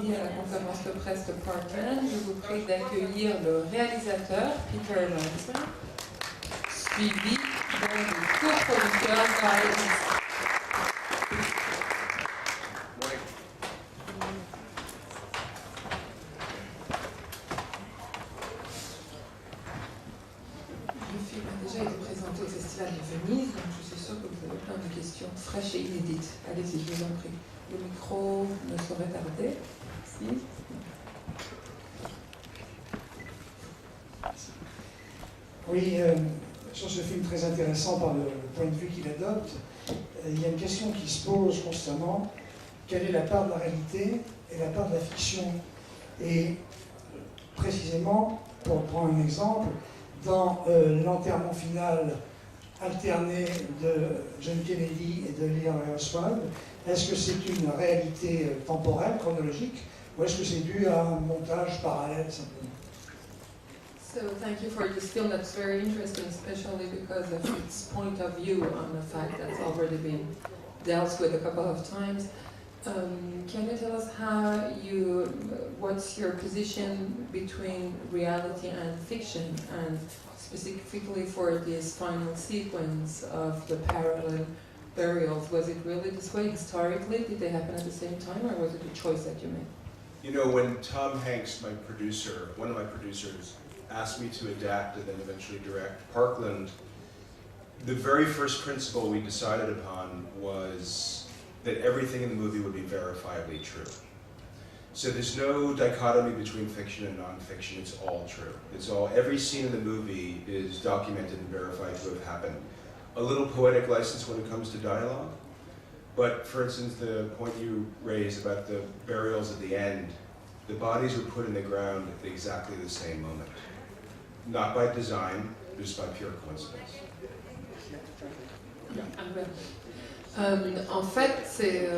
dit à la conférence de presse de Parkland, je vous prie d'accueillir le réalisateur Peter Landsman, suivi du co-producteur Guy. Fraîche et inédite. Allez-y, je vous en prie. Le micro ne saurait tarder. Si. Oui, sur ce film très intéressant par le point de vue qu'il adopte, il y a une question qui se pose constamment. Quelle est la part de la réalité et la part de la fiction? Et précisément, pour prendre un exemple, dans l'enterrement final alterné de John Kennedy et de Lee Harvey Oswald, est-ce que c'est une réalité temporelle, chronologique, ou est-ce que c'est dû à un montage parallèle simplement? So thank you for this film. That's very interesting, especially because of its point of view on the fact that's already been dealt with a couple of times. Can you tell us what's your position between reality and fiction, and specifically for this final sequence of the parallel burials? Was it really this way historically? Did they happen at the same time, or was it a choice that you made? You know, when Tom Hanks, one of my producers, asked me to adapt and then eventually direct Parkland, the very first principle we decided upon was that everything in the movie would be verifiably true. So there's no dichotomy between fiction and nonfiction, it's all true. Every scene in the movie is documented and verified to have happened. A little poetic license when it comes to dialogue, but for instance, the point you raised about the burials at the end, the bodies were put in the ground at exactly the same moment. Not by design, just by pure coincidence. En fait, c'est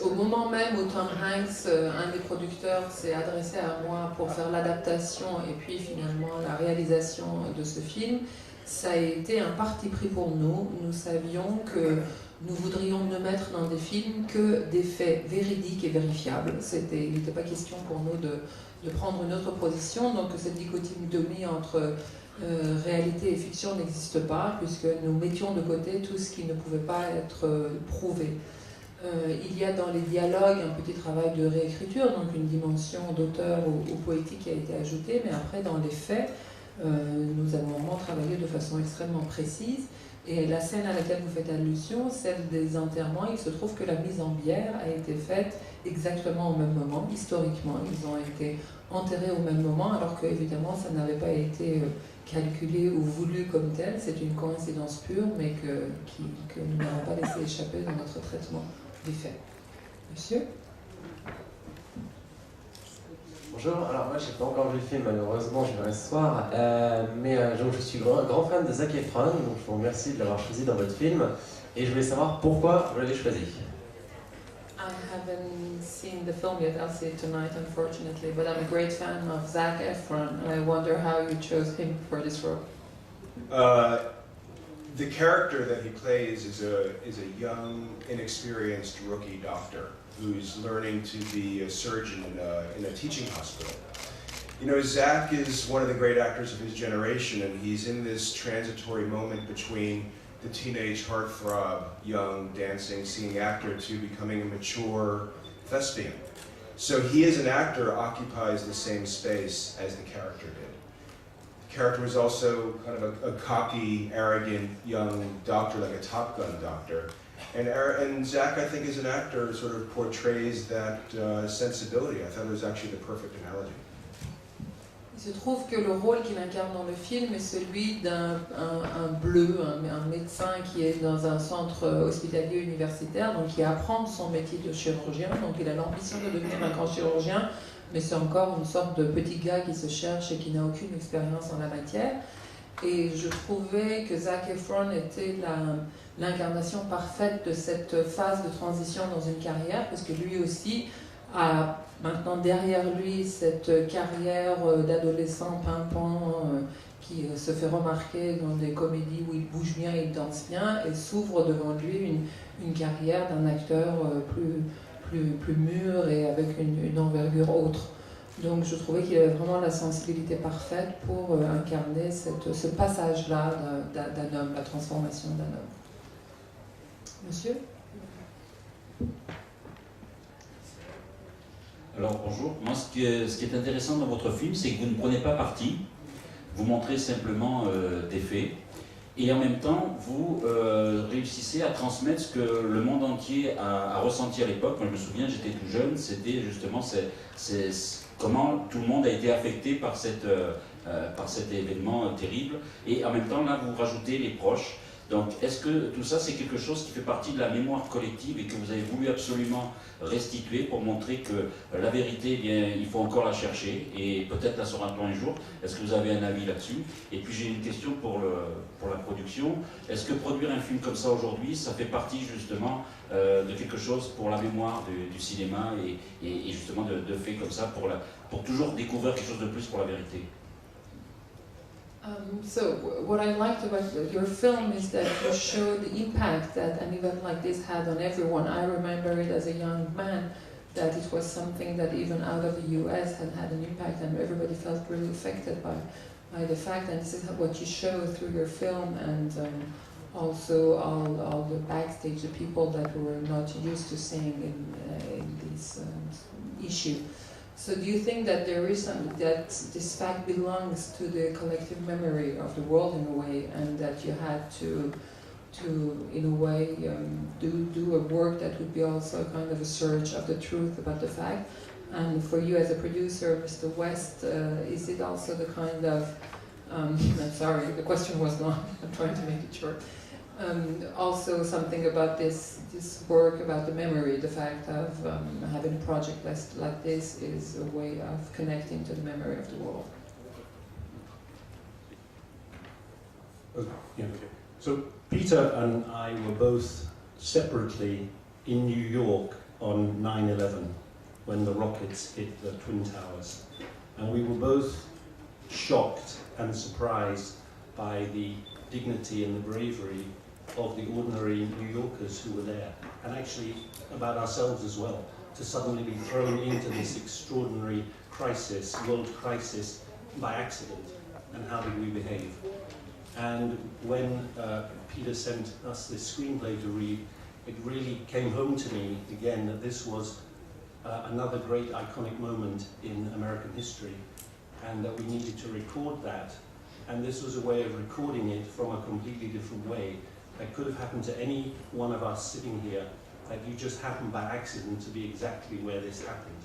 au moment même où Tom Hanks, un des producteurs, s'est adressé à moi pour faire l'adaptation et puis finalement la réalisation de ce film, ça a été un parti pris pour nous. Nous savions que nous voudrions ne mettre dans des films que des faits véridiques et vérifiables. Il n'était pas question pour nous de prendre une autre position, donc cette dichotomie entre réalité et fiction n'existe pas, puisque nous mettions de côté tout ce qui ne pouvait pas être prouvé. Il y a dans les dialogues un petit travail de réécriture, donc une dimension d'auteur ou poétique qui a été ajoutée, mais après dans les faits, nous avons vraiment travaillé de façon extrêmement précise. Et la scène à laquelle vous faites allusion, celle des enterrements, il se trouve que la mise en bière a été faite exactement au même moment, historiquement. Ils ont été enterrés au même moment, alors que évidemment ça n'avait pas été calculé ou voulu comme tel. C'est une coïncidence pure, mais que nous n'avons pas laissé échapper dans notre traitement des faits. Monsieur ? Bonjour, alors moi j'ai pas encore vu le film, malheureusement je verrai ce soir, mais donc, je suis grand fan de Zac Efron, donc je vous remercie de l'avoir choisi dans votre film, et je voulais savoir pourquoi vous l'avez choisi. I haven't seen the film yet. I'll see it tonight, unfortunately, but I'm a great fan of Zac Efron, and I wonder how you chose him for this role. The character that he plays is a young, inexperienced rookie doctor who's learning to be a surgeon in a teaching hospital. You know, Zac is one of the great actors of his generation, and he's in this transitory moment between the teenage heartthrob, young, dancing, singing actor to becoming a mature thespian. So he as an actor occupies the same space as the character did. The character was also kind of a cocky, arrogant, young doctor, like a Top Gun doctor. And Zac, I think, as an actor, sort of portrays that sensibility. I thought it was actually the perfect analogy. Il se trouve que le rôle qu'il incarne dans le film est celui d'un bleu, un médecin qui est dans un centre hospitalier universitaire, donc qui apprend son métier de chirurgien. Donc il a l'ambition de devenir un grand chirurgien, mais c'est encore une sorte de petit gars qui se cherche et qui n'a aucune expérience en la matière. Et je trouvais que Zac Efron était l'incarnation parfaite de cette phase de transition dans une carrière, parce que lui aussi a maintenant derrière lui cette carrière d'adolescent pimpant qui se fait remarquer dans des comédies où il bouge bien, il danse bien, et s'ouvre devant lui une carrière d'un acteur plus plus mûr et avec une envergure autre. Donc je trouvais qu'il avait vraiment la sensibilité parfaite pour incarner ce passage-là d'un homme, la transformation d'un homme. Monsieur ? Alors bonjour, moi ce qui est intéressant dans votre film, c'est que vous ne prenez pas parti, vous montrez simplement des faits, et en même temps vous réussissez à transmettre ce que le monde entier a ressenti à l'époque. Moi je me souviens, j'étais tout jeune, c'était justement comment tout le monde a été affecté par cet événement terrible, et en même temps là vous rajoutez les proches. Donc est-ce que tout ça c'est quelque chose qui fait partie de la mémoire collective et que vous avez voulu absolument restituer pour montrer que la vérité, eh bien, il faut encore la chercher et peut-être la saura-t-on un jour? Est-ce que vous avez un avis là-dessus? Et puis j'ai une question pour la production. Est-ce que produire un film comme ça aujourd'hui, ça fait partie justement de quelque chose pour la mémoire du cinéma et justement de faits comme ça pour toujours découvrir quelque chose de plus pour la vérité? So what I liked about your film is that you show the impact that an event like this had on everyone. I remember it as a young man, that it was something that even out of the US had an impact, and everybody felt really affected by the fact, and this is what you show through your film, and also all the backstage, the people that were not used to seeing in this issue. So do you think that there is that this fact belongs to the collective memory of the world in a way, and that you had to in a way do a work that would be also a kind of a search of the truth about the fact? And for you as a producer, Mr. West, is it also the kind of I'm sorry, the question was long. I'm trying to make it short. Also something about this work about the memory, the fact of having a project like this is a way of connecting to the memory of the world. Yeah. So Peter and I were both separately in New York on 9/11 when the rockets hit the Twin Towers, and we were both shocked and surprised by the dignity and the bravery of the ordinary New Yorkers who were there, and actually about ourselves as well, to suddenly be thrown into this extraordinary crisis, world crisis, by accident, and how did we behave? And when Peter sent us this screenplay to read, it really came home to me again that this was another great iconic moment in American history, and that we needed to record that. And this was a way of recording it from a completely different way. That could have happened to any one of us sitting here, that you just happened by accident to be exactly where this happened.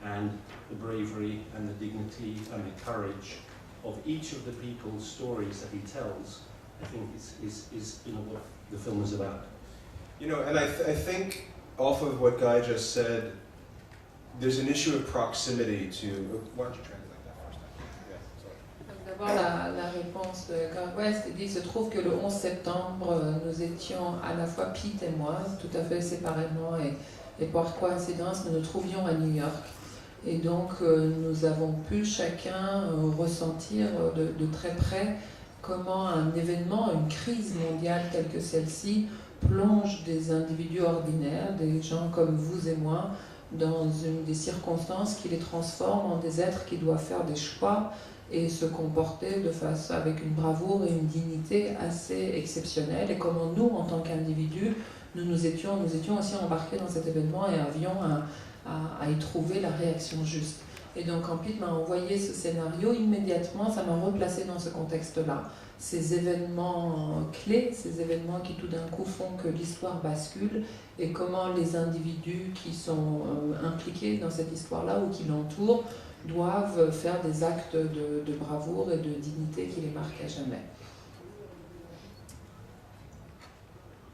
And the bravery and the dignity and the courage of each of the people's stories that he tells, I think is you know, what the film is about. You know, and I think off of what Guy just said, there's an issue of proximity to, why don't you translate that first? D'abord, la réponse de Guy West, il dit, il se trouve que le 11 septembre, nous étions à la fois Pete et moi, tout à fait séparément, et par coïncidence, nous nous trouvions à New York. Et donc, nous avons pu chacun ressentir de très près comment un événement, une crise mondiale telle que celle-ci, plonge des individus ordinaires, des gens comme vous et moi, dans des circonstances qui les transforment en des êtres qui doivent faire des choix et se comporter avec une bravoure et une dignité assez exceptionnelles. Et comment nous, en tant qu'individus, nous étions aussi embarqués dans cet événement et avions à y trouver la réaction juste. Et donc quand Pete m'a envoyé ce scénario, immédiatement, ça m'a replacé dans ce contexte-là. Ces événements clés, ces événements qui tout d'un coup font que l'histoire bascule, et comment les individus qui sont impliqués dans cette histoire-là ou qui l'entourent doivent faire des actes de bravoure et de dignité qui les marquent à jamais.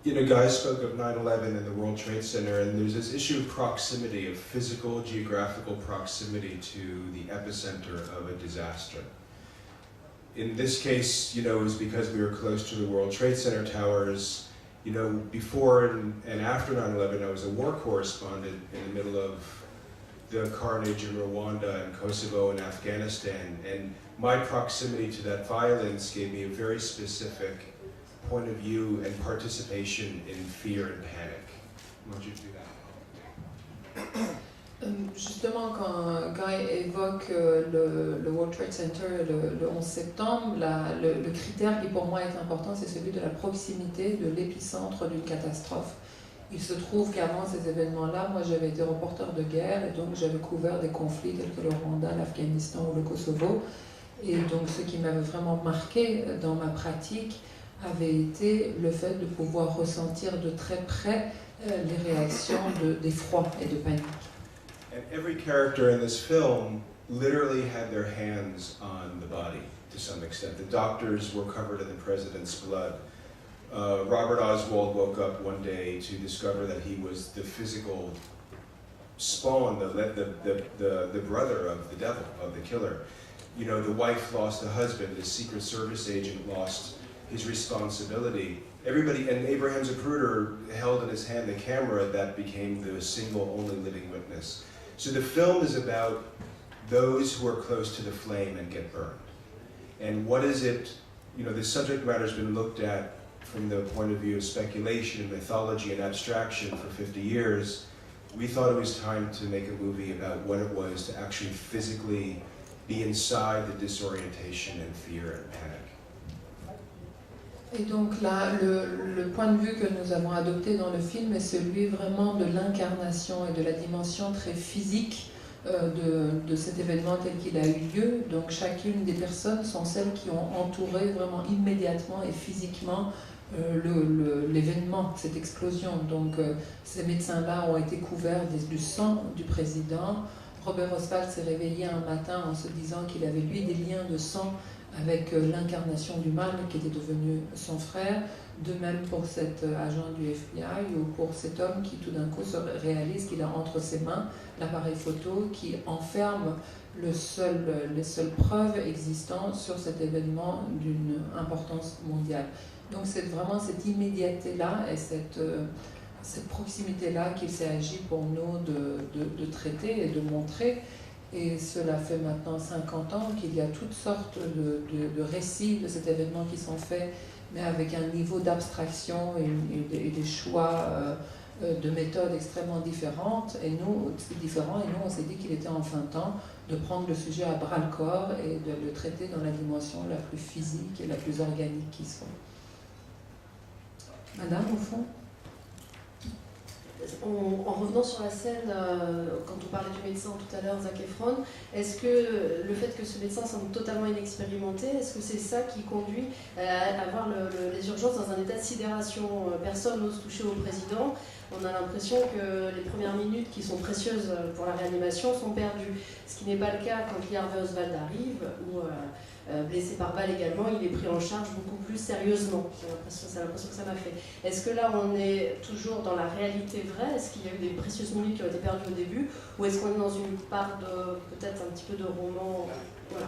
You know, Guy spoke of 9/11 and the World Trade Center, and there's this issue of proximity, of physical, geographical proximity to the epicenter of a disaster. In this case, you know, it was because we were close to the World Trade Center towers. You know, before and after 9/11, I was a war correspondent in the middle of the carnage in Rwanda and Kosovo and Afghanistan, and my proximity to that violence gave me a very specific point of view and participation in fear and panic. Why don't you do that? Justement, quand Guy évoque le World Trade Center le 11 septembre, le critère qui pour moi est important, c'est celui de la proximité de l'épicentre d'une catastrophe. Il se trouve qu'avant ces événements-là, moi j'avais été reporter de guerre et donc j'avais couvert des conflits tels que le Rwanda, l'Afghanistan ou le Kosovo. Et donc ce qui m'avait vraiment marqué dans ma pratique avait été le fait de pouvoir ressentir de très près les réactions d'effroi et de panique. And every character in this film literally had their hands on the body to some extent. The doctors were covered in the president's blood. Robert Oswald woke up one day to discover that he was the physical spawn, the brother of the devil, of the killer. You know, the wife lost a husband, the Secret Service agent lost his responsibility. Everybody, and Abraham Zapruder held in his hand the camera that became the single only living witness. So the film is about those who are close to the flame and get burned. And what is it, you know, the subject matter has been looked at from the point of view of speculation, mythology, and abstraction for 50 years. We thought it was time to make a movie about what it was to actually physically be inside the disorientation and fear and panic. Et donc là, le point de vue que nous avons adopté dans le film est celui vraiment de l'incarnation et de la dimension très physique de cet événement tel qu'il a eu lieu. Donc chacune des personnes sont celles qui ont entouré vraiment immédiatement et physiquement l'événement, cette explosion. Donc ces médecins-là ont été couverts du sang du président. Robert Oswald s'est réveillé un matin en se disant qu'il avait lui des liens de sang avec l'incarnation du mal qui était devenu son frère, de même pour cet agent du FBI ou pour cet homme qui tout d'un coup se réalise qu'il a entre ses mains l'appareil photo qui enferme les seules preuves existantes sur cet événement d'une importance mondiale. Donc c'est vraiment cette immédiateté-là et cette proximité-là qu'il s'est agi pour nous de traiter et de montrer. Et cela fait maintenant 50 ans qu'il y a toutes sortes de récits de cet événement qui sont faits, mais avec un niveau d'abstraction et des choix de méthodes extrêmement différentes. Et nous, on s'est dit qu'il était enfin temps de prendre le sujet à bras-le-corps et de le traiter dans la dimension la plus physique et la plus organique qui soit. Madame, au fond ? En revenant sur la scène, quand on parlait du médecin tout à l'heure, Zac Efron, est-ce que le fait que ce médecin semble totalement inexpérimenté, est-ce que c'est ça qui conduit à avoir les urgences dans un état de sidération? Personne n'ose toucher au président. On a l'impression que les premières minutes qui sont précieuses pour la réanimation sont perdues. Ce qui n'est pas le cas quand Lee Harvey Oswald arrive, ou blessé par balle également, il est pris en charge beaucoup plus sérieusement. C'est l'impression que ça m'a fait. Est-ce que là on est toujours dans la réalité vraie? Est-ce qu'il y a eu des précieuses minutes qui ont été perdues au début? Ou est-ce qu'on est dans une part de peut-être un petit peu de roman? Voilà.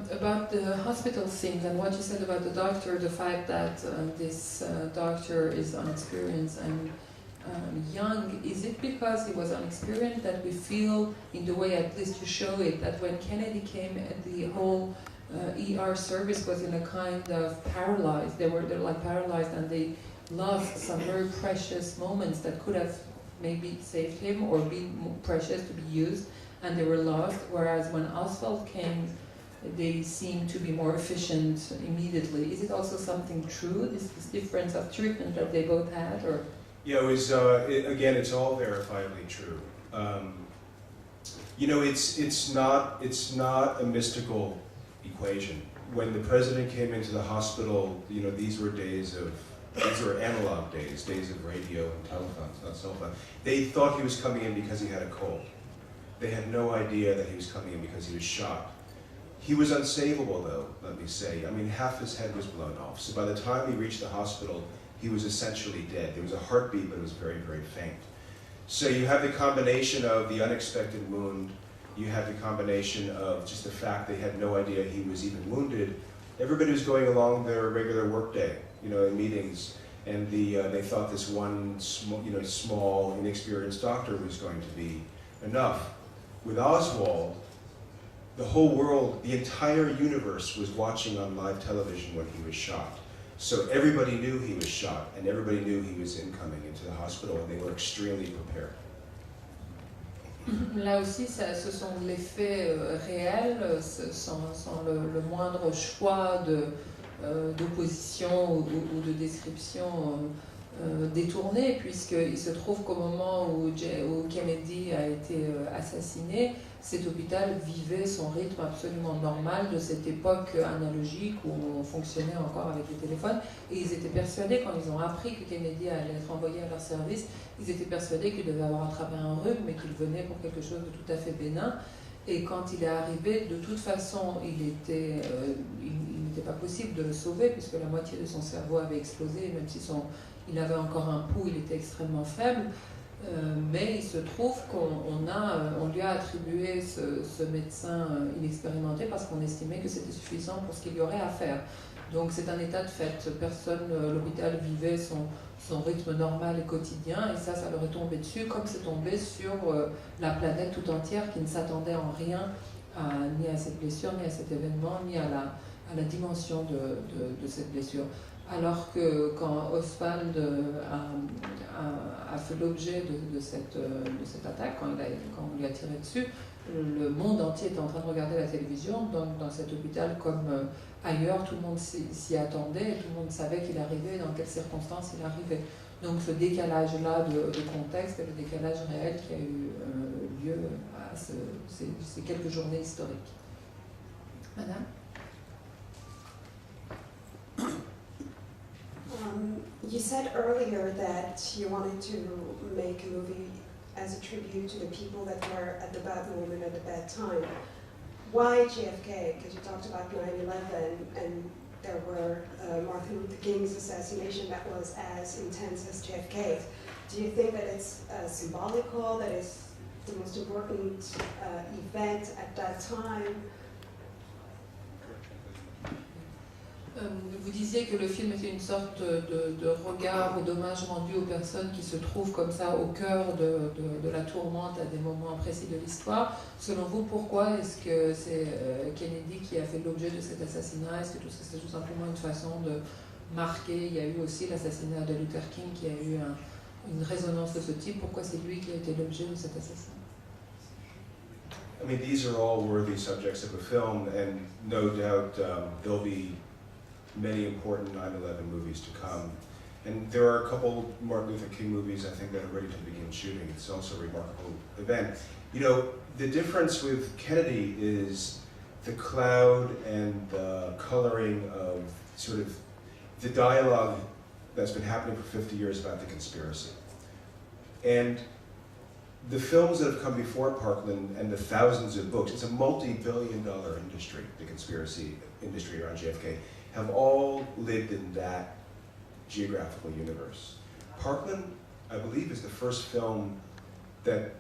About the hospital scenes and what you said about the doctor, the fact that this doctor is unexperienced and young, is it because he was unexperienced that we feel, in the way at least you show it, that when Kennedy came, the whole ER service was in a kind of paralyzed. They're like paralyzed, and they lost some very precious moments that could have maybe saved him or been precious to be used, and they were lost. Whereas when Oswald came, they seem to be more efficient immediately. Is it also something true, this difference of treatment that they both had? Or? Yeah, it was, again, it's all verifiably true. You know, it's not a mystical equation. When the president came into the hospital, you know, these were analog days of radio and telephones, not cell phone. They thought he was coming in because he had a cold. They had no idea that he was coming in because he was shot. He was unsavable, though, let me say. I mean, half his head was blown off. So by the time he reached the hospital, he was essentially dead. There was a heartbeat, but it was very, very faint. So you have the combination of the unexpected wound, you have the combination of just the fact they had no idea he was even wounded. Everybody was going along their regular workday, you know, in meetings, and they thought this one small, inexperienced doctor was going to be enough. With Oswald, the whole world, the entire universe was watching on live television when he was shot. So everybody knew he was shot, and everybody knew he was incoming into the hospital, and they were extremely prepared. Là aussi, ce sont les faits réels, sans le moindre choix d'opposition ou de description détournée, puisqu'il se trouve qu'au moment où Kennedy a été assassiné, cet hôpital vivait son rythme absolument normal de cette époque analogique où on fonctionnait encore avec les téléphones. Et ils étaient persuadés, quand ils ont appris que Kennedy allait être envoyé à leur service, ils étaient persuadés qu'il devait avoir attrapé un rhume, mais qu'il venait pour quelque chose de tout à fait bénin. Et quand il est arrivé, de toute façon, il n'était pas possible de le sauver, puisque la moitié de son cerveau avait explosé, même si il avait encore un pouls, il était extrêmement faible. Mais il se trouve qu'on lui a attribué ce médecin inexpérimenté parce qu'on estimait que c'était suffisant pour ce qu'il y aurait à faire. Donc c'est un état de fait. L'hôpital vivait son rythme normal et quotidien, et ça leur est tombé dessus, comme c'est tombé sur la planète tout entière qui ne s'attendait en rien ni à cette blessure, ni à cet événement, ni à la dimension de cette blessure. Alors que quand Oswald a fait l'objet de cette attaque, quand on lui a tiré dessus, le monde entier était en train de regarder la télévision. Donc dans cet hôpital comme ailleurs, tout le monde s'y attendait et tout le monde savait qu'il arrivait, dans quelles circonstances il arrivait. Donc ce décalage-là de contexte et le décalage réel qui a eu lieu à ces quelques journées historiques. Madame ? You said earlier that you wanted to make a movie as a tribute to the people that were at the bad moment at the bad time. Why JFK? Because you talked about 9/11 and there were Martin Luther King's assassination that was as intense as JFK's. Do you think that it's symbolical, that it's the most important event at that time? Vous disiez que le film était une sorte de regard ou d'hommage rendu aux personnes qui se trouvent comme ça au cœur de la tourmente à des moments précis de l'histoire. Selon vous, pourquoi est-ce que c'est Kennedy qui a fait l'objet de cet assassinat? Est-ce que c'est tout simplement une façon de marquer? Il y a eu aussi l'assassinat de Luther King qui a eu une résonance de ce type. Pourquoi c'est lui qui a été l'objet de cet assassinat? I mean, these are all worthy subjects of a film, and no doubt there'll be many important 9/11 movies to come. And there are a couple Martin Luther King movies, I think, that are ready to begin shooting. It's also a remarkable event. You know, the difference with Kennedy is the cloud and the coloring of sort of the dialogue that's been happening for 50 years about the conspiracy. And the films that have come before Parkland and the thousands of books, it's a multi-billion-dollar industry, the conspiracy industry around JFK, have all lived in that geographical universe. Parkland, I believe, is the first film that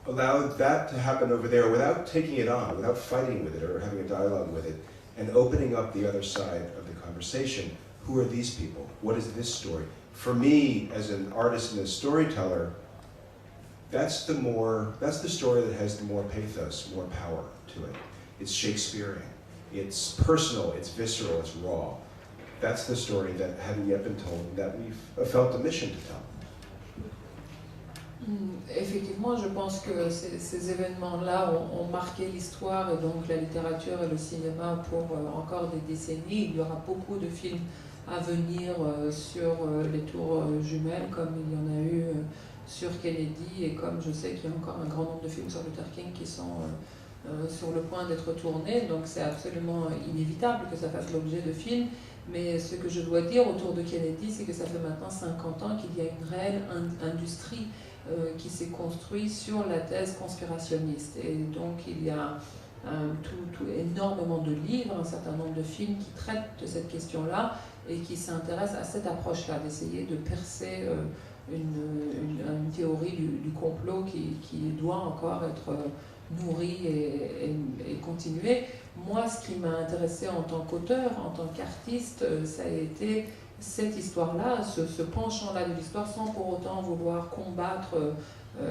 allowed that to happen over there without taking it on, without fighting with it or having a dialogue with it, and opening up the other side of the conversation. Who are these people? What is this story? For me, as an artist and a storyteller, that's the story that has the more pathos, more power to it. It's Shakespearean. It's personal, it's visceral, it's raw. That's the story that hadn't yet been told and that we've felt a mission to tell. Effectivement, je pense que ces événements-là ont marqué l'histoire et donc la littérature et le cinéma pour encore des décennies. Il y aura beaucoup de films à venir sur les tours jumelles, comme il y en a eu sur Kennedy, et comme je sais qu'il y a encore un grand nombre de films sur Luther King qui sont sur le point d'être tournés, donc c'est absolument inévitable que ça fasse l'objet de films. Mais ce que je dois dire autour de Kennedy, c'est que ça fait maintenant 50 ans qu'il y a une réelle industrie qui s'est construite sur la thèse conspirationniste. Et donc il y a énormément de livres, un certain nombre de films qui traitent de cette question-là et qui s'intéressent à cette approche-là, d'essayer de percer une théorie du complot qui doit encore être nourrie et continuer. Moi, ce qui m'a intéressé en tant qu'auteur, en tant qu'artiste, ça a été cette histoire-là, ce penchant-là de l'histoire, sans pour autant vouloir combattre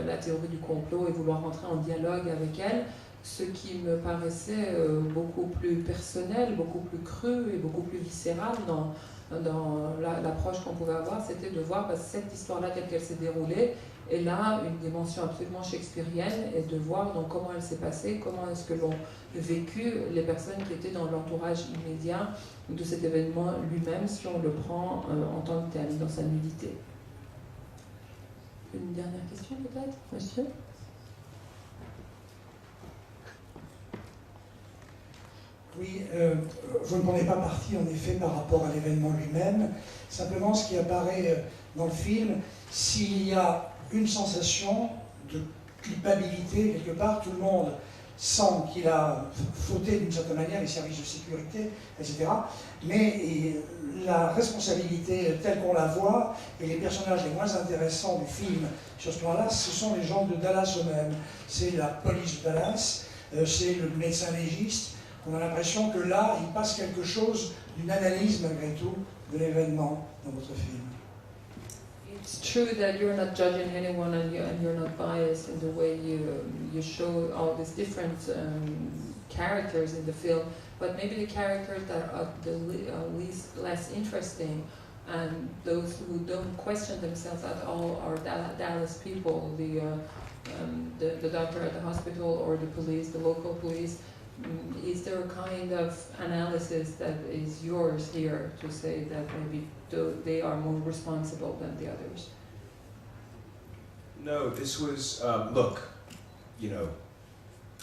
la théorie du complot et vouloir rentrer en dialogue avec elle. ce qui me paraissait beaucoup plus personnel, beaucoup plus cru et beaucoup plus viscéral dans l'approche qu'on pouvait avoir, c'était de voir cette histoire-là telle qu'elle s'est déroulée, et là une dimension absolument shakespearienne, et de voir donc comment elle s'est passée, comment est-ce que l'ont vécu les personnes qui étaient dans l'entourage immédiat de cet événement lui-même, si on le prend en tant que tel, dans sa nudité. Une dernière question peut-être, monsieur? Oui, vous ne prenez pas parti en effet par rapport à l'événement lui-même. Simplement, ce qui apparaît dans le film, s'il y a une sensation de culpabilité quelque part, tout le monde sent qu'il a fauté d'une certaine manière les services de sécurité, etc. Mais la responsabilité telle qu'on la voit, et les personnages les moins intéressants du film sur ce plan-là, ce sont les gens de Dallas eux-mêmes. C'est la police de Dallas, c'est le médecin légiste. On a l'impression que là, il passe quelque chose d'une analyse malgré tout de l'événement dans votre film. It's true that you're not judging anyone and you're not biased in the way you show all these different characters in the film, but maybe the characters that are the less interesting and those who don't question themselves at all are Dallas people, the doctor at the hospital or the police, the local police. Is there a kind of analysis that is yours here to say that maybe they are more responsible than the others? No, this was, look, you know,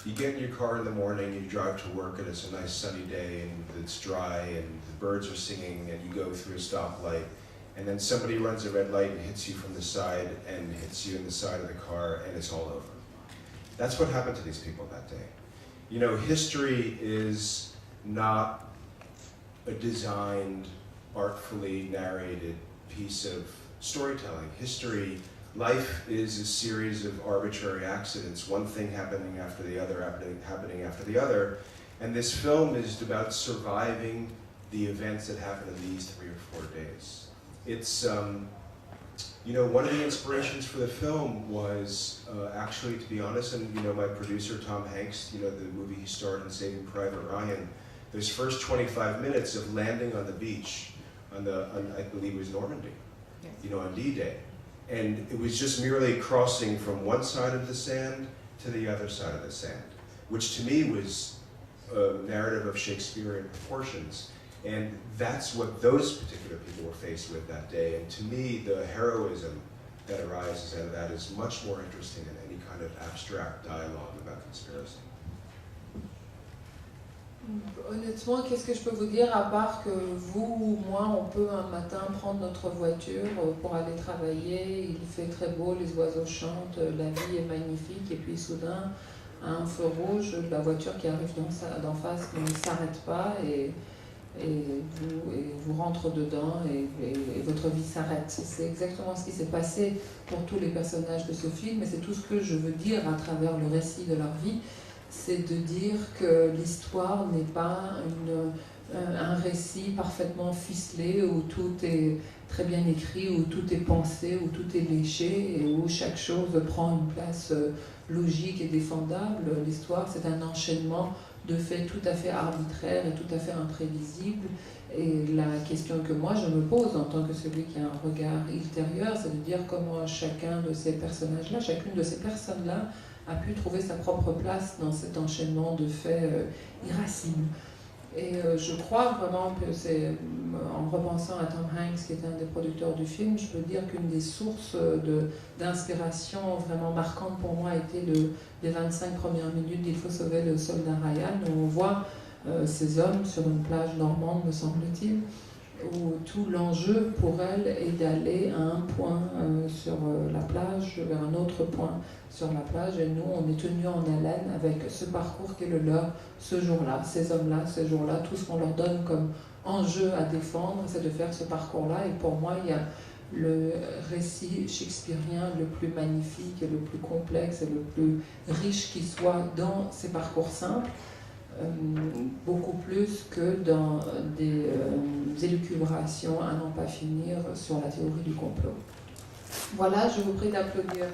you get in your car in the morning, you drive to work and it's a nice sunny day and it's dry and the birds are singing and you go through a stoplight and then somebody runs a red light and hits you from the side and hits you in the side of the car and it's all over. That's what happened to these people that day. You know, history is not a designed, artfully narrated piece of storytelling. History, life is a series of arbitrary accidents, one thing happening after the other, happening after the other. And this film is about surviving the events that happened in these 3 or 4 days. It's, you know, one of the inspirations for the film was actually, to be honest, and you know, my producer Tom Hanks, you know, the movie he starred in Saving Private Ryan, those first 25 minutes of landing on the beach on I believe it was Normandy, yes. You know, on D-Day. And it was just merely crossing from one side of the sand to the other side of the sand, which to me was a narrative of Shakespearean proportions. And that's what those particular people were faced with that day. And to me, the heroism that arises out of that is much more interesting than any kind of abstract dialogue about conspiracy. Honnêtement, qu'est-ce que je peux vous dire à part que vous ou moi, on peut un matin prendre notre voiture pour aller travailler, il fait très beau, les oiseaux chantent, la vie est magnifique, et puis soudain, à un feu rouge, la voiture qui arrive d'en face ne s'arrête pas et vous rentre dedans et votre vie s'arrête. C'est exactement ce qui s'est passé pour tous les personnages de ce film, et c'est tout ce que je veux dire à travers le récit de leur vie. C'est de dire que l'histoire n'est pas un récit parfaitement ficelé où tout est très bien écrit, où tout est pensé, où tout est léché et où chaque chose prend une place logique et défendable. L'histoire, c'est un enchaînement de faits tout à fait arbitraires et tout à fait imprévisibles. Et la question que moi je me pose en tant que celui qui a un regard ultérieur, c'est de dire comment chacun de ces personnages-là, chacune de ces personnes-là, a pu trouver sa propre place dans cet enchaînement de faits irascibles. Et je crois vraiment que c'est, en repensant à Tom Hanks, qui est un des producteurs du film, je peux dire qu'une des sources d'inspiration vraiment marquantes pour moi a été les 25 premières minutes d'Il faut sauver le soldat Ryan, où on voit ces hommes sur une plage normande, me semble-t-il, où tout l'enjeu pour elle est d'aller à un point sur la plage, vers un autre point sur la plage, et nous, on est tenus en haleine avec ce parcours qui est le leur ce jour-là, ces hommes-là, ce jour-là, tout ce qu'on leur donne comme enjeu à défendre, c'est de faire ce parcours-là, et pour moi, il y a le récit shakespearien le plus magnifique, et le plus complexe, et le plus riche qui soit dans ces parcours simples, beaucoup plus que dans des élucubrations à n'en pas finir sur la théorie du complot. Voilà, je vous prie d'applaudir.